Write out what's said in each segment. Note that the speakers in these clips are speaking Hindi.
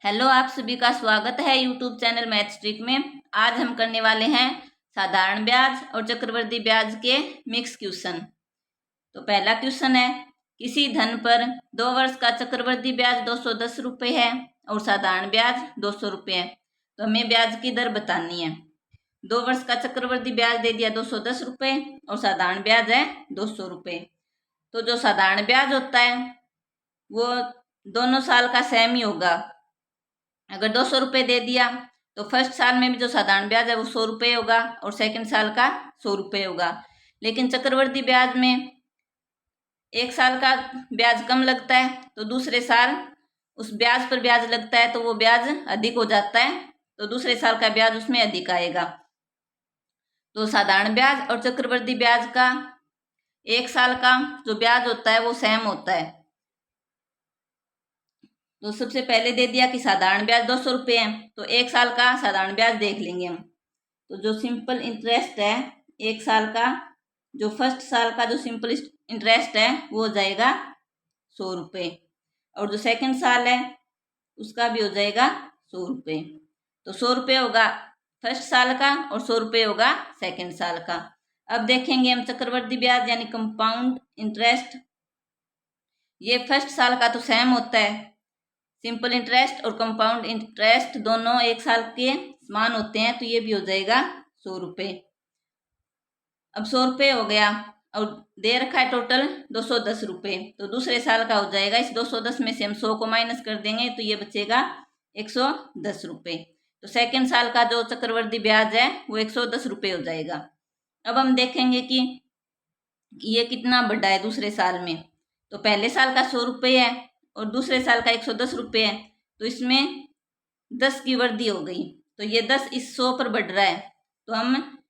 हेलो, आप सभी का स्वागत है यूट्यूब चैनल मैथ्स ट्रिक में। आज हम करने वाले हैं साधारण ब्याज और चक्रवृद्धि ब्याज के मिक्स क्वेश्चन। तो पहला क्वेश्चन है, किसी धन पर 2 वर्ष का चक्रवृद्धि ब्याज 210 रुपये है और साधारण ब्याज 200 रुपये है। तो हमें ब्याज की दर बतानी है। 2 वर्ष का चक्रवृद्धि ब्याज दे दिया 210 रुपये और साधारण ब्याज है 200 रुपये। तो जो साधारण ब्याज होता है वो दोनों साल का सेम ही होगा। अगर 200 रुपये दे दिया तो फर्स्ट साल में भी जो साधारण ब्याज है वो 100 रुपये होगा और सेकंड साल का 100 रुपये होगा। लेकिन चक्रवृद्धि ब्याज में एक साल का ब्याज कम लगता है तो दूसरे साल उस ब्याज पर ब्याज लगता है तो वो ब्याज अधिक हो जाता है, तो दूसरे साल का ब्याज उसमें अधिक आएगा। तो साधारण ब्याज और चक्रवृद्धि ब्याज का एक साल का जो ब्याज होता है वो सेम होता है। तो सबसे पहले दे दिया कि साधारण ब्याज 200 रुपये है, तो एक साल का साधारण ब्याज देख लेंगे हम। तो जो सिंपल इंटरेस्ट है एक साल का, जो फर्स्ट साल का जो सिंपल इंटरेस्ट है वो हो जाएगा 100 रुपये और जो सेकंड साल है उसका भी हो जाएगा 100 रुपये। तो 100 रुपये होगा फर्स्ट साल का और 100 रुपये होगा सेकंड साल का। अब देखेंगे हम चक्रवृद्धि ब्याज यानी कंपाउंड इंटरेस्ट। ये फर्स्ट साल का तो सेम होता है, सिंपल इंटरेस्ट और कंपाउंड इंटरेस्ट दोनों एक साल के समान होते हैं, तो ये भी हो जाएगा 100 रुपये। अब 100 रुपये हो गया और दे रखा है टोटल 210 रुपये, तो दूसरे साल का हो जाएगा। इस 210 में से हम 100 को माइनस कर देंगे तो ये बचेगा 110 रुपये। तो सेकेंड साल का जो चक्रवृद्धि ब्याज है वो 110 रुपये हो जाएगा। अब हम देखेंगे कि ये कितना बढ़ा है दूसरे साल में। तो पहले साल का 100 रुपये है और दूसरे साल का 110 रुपये है, तो इसमें 10 की वृद्धि हो गई। तो ये 10 इस 100 पर बढ़ रहा है, तो हम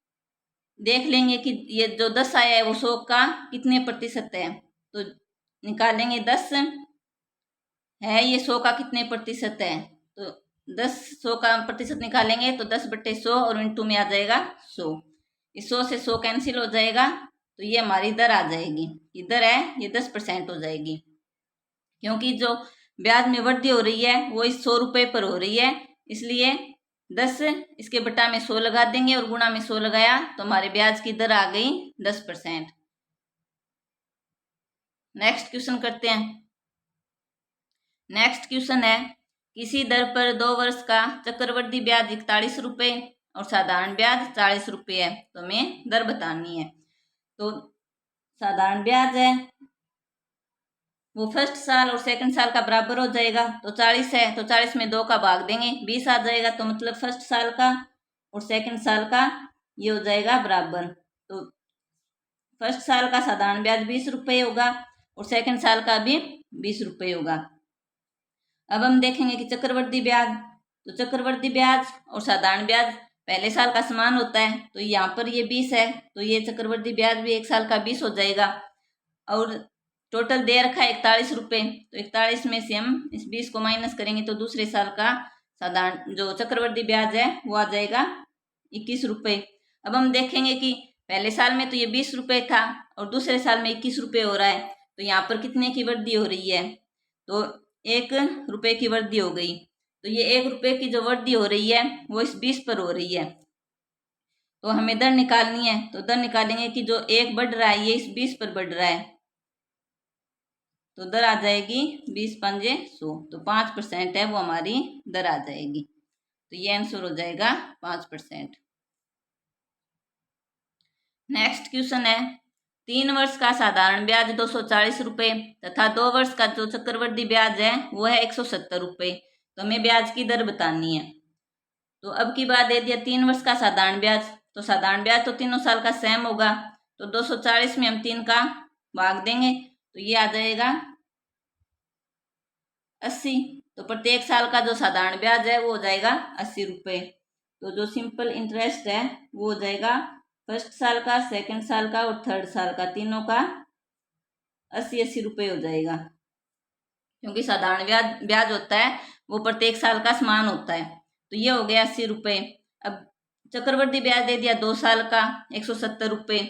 देख लेंगे कि ये जो 10 आया है वो 100 का कितने प्रतिशत है। तो निकालेंगे 10 है ये 100 का कितने प्रतिशत है। तो 10 100 का प्रतिशत निकालेंगे तो 10/100 और इंटू में आ जाएगा 100। इस 100 से 100 कैंसिल हो जाएगा, तो ये हमारी दर आ जाएगी। ये दर है ये 10% हो जाएगी, क्योंकि जो ब्याज में वृद्धि हो रही है वो इस 100 रुपये पर हो रही है, इसलिए 10 इसके बटा में 100 लगा देंगे और गुणा में 100 लगाया तो हमारे ब्याज की दर आ गई 10%। नेक्स्ट क्वेश्चन करते हैं। नेक्स्ट क्वेश्चन है, किसी दर पर 2 वर्ष का चक्रवृद्धि ब्याज 41 रुपये और साधारण ब्याज 40 रुपये है, तो हमें दर बतानी है। तो साधारण ब्याज है वो फर्स्ट साल और सेकंड साल का बराबर हो जाएगा। तो 40 है तो 40 में 2 का भाग देंगे 20 आ जाएगा, तो मतलब फर्स्ट साल का और सेकंड साल का ये हो जाएगा बराबर। तो फर्स्ट साल का साधारण ब्याज 20 रुपये होगा और सेकंड साल का भी 20 रुपये होगा। अब हम देखेंगे कि चक्रवृद्धि ब्याज, तो चक्रवृद्धि ब्याज और साधारण ब्याज पहले साल का समान होता है, तो यहाँ पर ये 20 है तो ये चक्रवृद्धि ब्याज भी एक साल का 20 हो जाएगा। और टोटल दे रखा है 41 रुपये, तो 41 में से हम इस 20 को माइनस करेंगे तो दूसरे साल का साधारण जो चक्रवृद्धि ब्याज है वो आ जाएगा 21 रुपये। अब हम देखेंगे कि पहले साल में तो ये 20 रुपये था और दूसरे साल में 21 रुपये हो रहा है, तो यहाँ पर कितने की वृद्धि हो रही है। तो 1 रुपये की वृद्धि हो गई। तो ये 1 रुपये की जो वृद्धि हो रही है वो इस 20 पर हो रही है, तो हमें दर निकालनी है। तो दर निकालेंगे कि जो 1 बढ़ रहा है ये इस 20 पर बढ़ रहा है, तो दर आ जाएगी 20 पंजे 100, तो 5% है वो हमारी दर आ जाएगी। तो ये आंसर हो जाएगा 5%। नेक्स्ट क्वेश्चन है, 3 वर्ष का साधारण ब्याज 240 रुपये तथा 2 वर्ष का जो चक्रवृद्धि ब्याज है वो है 170 रुपये, तो हमें ब्याज की दर बतानी है। तो अब की बात दे दिया 3 वर्ष का साधारण ब्याज, तो साधारण ब्याज तो तीनों साल का सेम होगा, तो 240 में हम 3 का भाग देंगे तो ये आ जाएगा 80। तो प्रत्येक साल का जो साधारण ब्याज है वो हो जाएगा 80 रुपये। तो जो सिंपल इंटरेस्ट है वो हो जाएगा फर्स्ट साल का, सेकंड साल का और थर्ड साल का, तीनों का 80-80 रुपये हो जाएगा, क्योंकि साधारण ब्याज होता है वो प्रत्येक साल का समान होता है। तो ये हो गया 80 रुपये। अब चक्रवृद्धि ब्याज दे दिया 2 साल का 170 रुपये,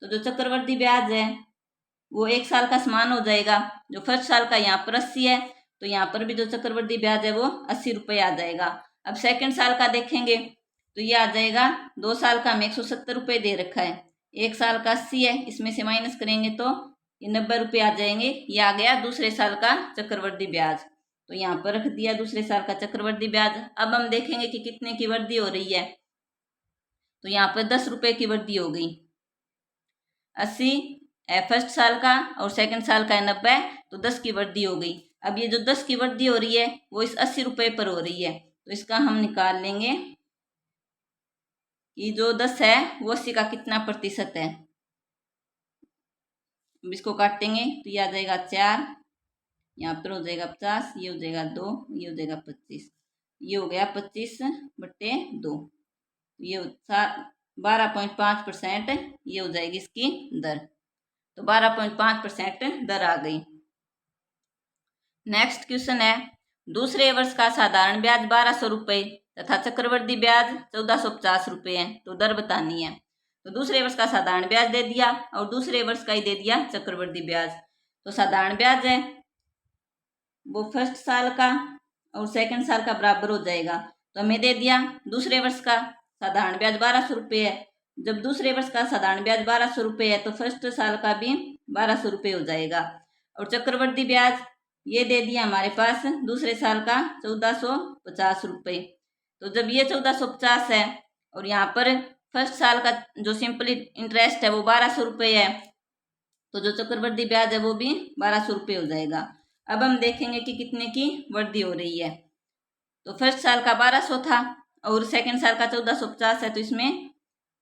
तो जो चक्रवृद्धि ब्याज है वो एक साल का समान हो जाएगा। जो फर्स्ट साल का यहाँ पर 80 है तो यहाँ पर भी जो चक्रवृद्धि ब्याज है वो 80 रुपये आ जाएगा। अब सेकंड साल का देखेंगे तो ये आ जाएगा, 2 साल का हमें 170 रुपये दे रखा है, 1 साल का 80 है, इसमें से माइनस करेंगे तो ये 90 रुपये आ जाएंगे। ये आ गया दूसरे साल का चक्रवृद्धि ब्याज। तो यहाँ पर रख दिया दूसरे साल का चक्रवृद्धि ब्याज। अब हम देखेंगे कि कितने की वृद्धि हो रही है। तो यहाँ पर 10 रुपये की वृद्धि हो गई। 80 फर्स्ट साल का और सेकंड साल का है 90, तो 10 की वृद्धि हो गई। अब ये जो 10 की वृद्धि हो रही है वो इस 80 रुपये पर हो रही है, तो इसका हम निकाल लेंगे कि जो 10 है वो 80 का कितना प्रतिशत है। अब इसको काटेंगे तो ये आ जाएगा 4, यहाँ पर हो जाएगा 50, ये हो जाएगा 2, ये हो जाएगा 25, ये हो गया 25/2, ये 12.5% ये हो जाएगी इसकी दर। तो 12.5% दर आ गई। नेक्स्ट क्वेश्चन है, दूसरे वर्ष का साधारण ब्याज 1200 रुपये तथा चक्रवृद्धि ब्याज 1450 रुपये है, तो दर बतानी है। तो दूसरे वर्ष का साधारण ब्याज दे दिया और दूसरे वर्ष का ही दे दिया चक्रवृद्धि ब्याज। तो साधारण ब्याज है वो फर्स्ट साल का और सेकंड साल का बराबर हो जाएगा। तो हमें दे दिया दूसरे वर्ष का साधारण ब्याज 1200 रुपये है। जब दूसरे वर्ष का साधारण ब्याज 1200 रुपये है तो फर्स्ट साल का भी 1200 रुपये हो जाएगा। और चक्रवृद्धि ब्याज ये दे दिया हमारे पास दूसरे साल का 1450 रुपये। तो जब ये 1450 है और यहाँ पर फर्स्ट साल का जो सिंपल इंटरेस्ट है वो 1200 रुपये है, तो जो चक्रवृद्धि ब्याज है वो भी 1200 रुपये हो जाएगा। अब हम देखेंगे कि कितने की वृद्धि हो रही है। तो फर्स्ट साल का 1200 था और सेकंड साल का 1450 है, तो इसमें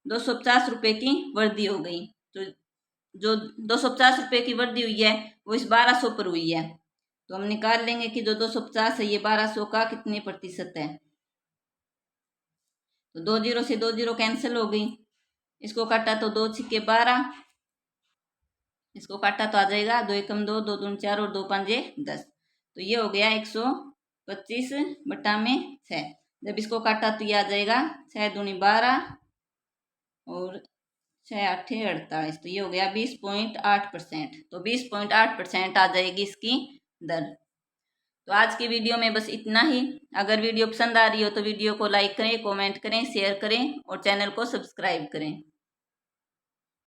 250 रुपये की वृद्धि हो गई। तो जो 250 रुपये की वृद्धि हुई है वो इस 1200 पर हुई है। तो हम निकाल लेंगे कि जो 250 है ये 1200 का कितने प्रतिशत है। तो 2 जीरो से 2 जीरो कैंसिल हो गई, इसको काटा तो 2 छिक्के 12, इसको काटा तो आ जाएगा 2 एकम 2, 2 दूनी 4 और 2 पंजे 10। तो ये हो गया 125/6। जब इसको काटा तो ये आ जाएगा 6 दूनी 12 और 6 आठे 48, तो ये हो गया 20.8%। तो 20.8% आ जाएगी इसकी दर। तो आज की वीडियो में बस इतना ही। अगर वीडियो पसंद आ रही हो तो वीडियो को लाइक करें, कमेंट करें, शेयर करें और चैनल को सब्सक्राइब करें।